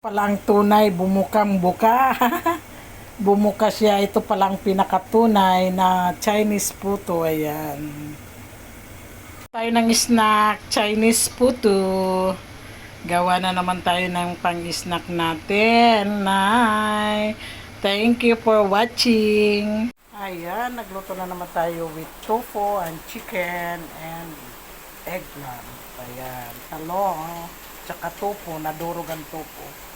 Palang tunay, bumukang buka. Bumuka siya. Ito palang pinakatunay na Chinese puto. Ayan. Tayo ng snack, Chinese puto. Gawa na naman tayo ng pang-snack natin. Nay. Thank you for watching. Ayan, nagluto na naman tayo with tofu and chicken and eggplant. Ayan, talong, tsaka tofu, nadurog ang tofu.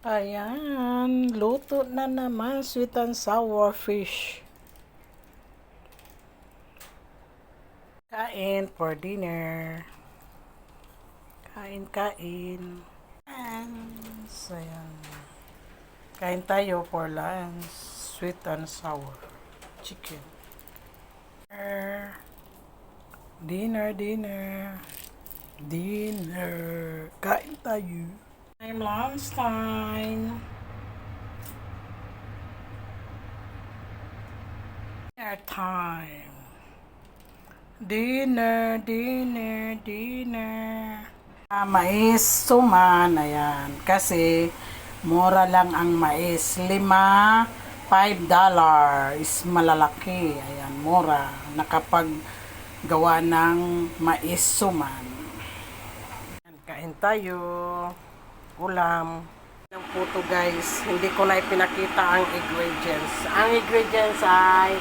Ayan, luto na naman sweet and sour fish. Kain for dinner. Kain. So, ayan. Kain tayo for lunch. Sweet and sour chicken. Dinner. Kain tayo. Lunch time. Dinner time. Dinner. Mais suman, ayan. Kasi mura lang ang mais. $5 is malalaki. Ayan, mura. Nakapaggawa ng mais suman. Ayan, kain tayo. Ulam. Ang puto guys, hindi ko na ipinakita ang ingredients. Ang ingredients ay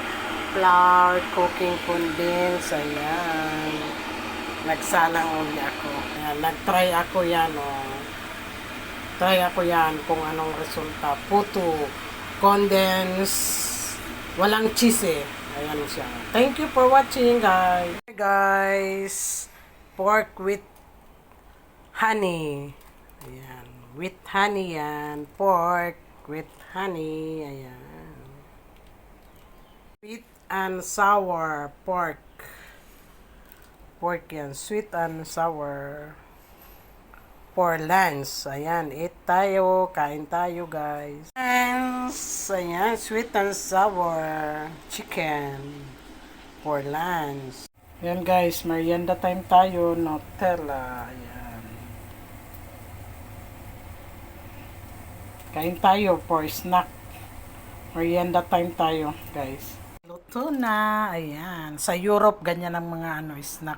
flour, cooking condense, ayan. Nagsalang uli ako. Ayan, nag-try ako yan, oh. Try ako yan kung anong resulta. Puto, condense, walang cheese eh. Ayan siya. Thank you for watching guys. Hey guys, pork with honey. Ayan, with honey yan. Pork with honey. Ayan. Sweet and sour pork. Pork yan. Sweet and sour. For lunch. Ayan, eat tayo. Kain tayo guys. Ayan, sweet and sour chicken. For lunch. Ayan guys, merienda time tayo. Nutella. Ayan. Kain tayo for snack. Merienda time tayo, guys. Luto na. Ayan. Sa Europe, ganyan ang mga snack.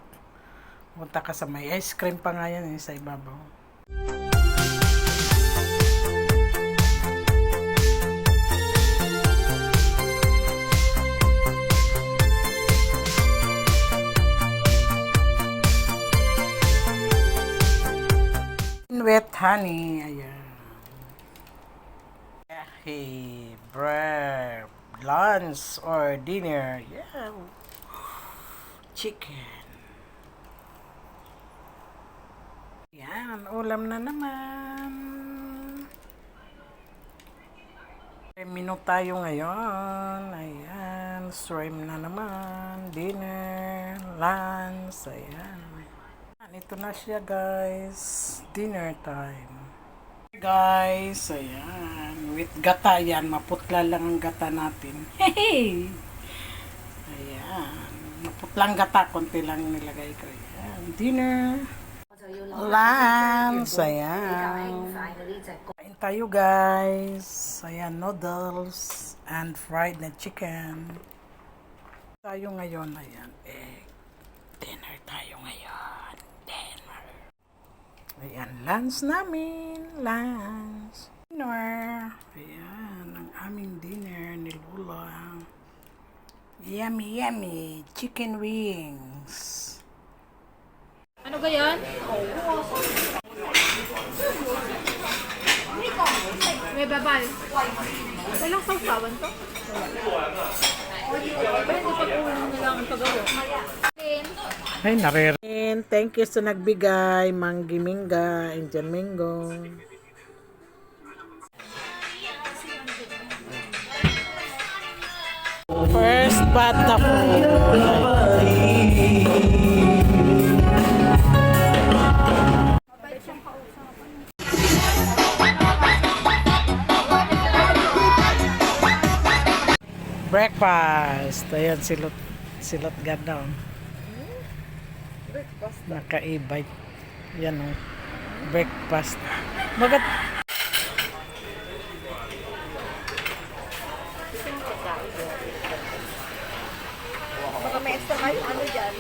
Punta ka sa may ice cream pa nga yan sa ibabaw. With honey. Ayan. Hey, bread, lunch or dinner. Yeah. Chicken. Yan, ulam na naman. 3 minute tayo ngayon. Ayan, shrimp na naman. Dinner, lunch. Ayan. Ito na siya guys. Dinner time. Guys, ayan. With gata yan. Maputla lang ang gata natin. Hey! Ayan. Maputlang gata. Konti lang nilagay ko. Ayan. Dinner. Lunch. Ayan. Kain tayo guys. Ayan. Noodles. And fried na chicken. Tayo ngayon. Ayan. Egg. Dinner tayo ngayon. Ayan, lunch namin. Lunch. Dinner. Ayan, ang aming dinner ni Lula. Yummy. Chicken wings. Ano ba yan? May babal. Walang sausawan to? Pwede pag-uwi na lang ang pagawa. Ay, naririn. Thank you sa nagbigay. Manggi Minga, Indian Mingo. First bata po. Breakfast. Ayan, silot ganda. Naka-e-bike. Yan o. breakfast. Bagat Baka may extra kayo, ano dyan?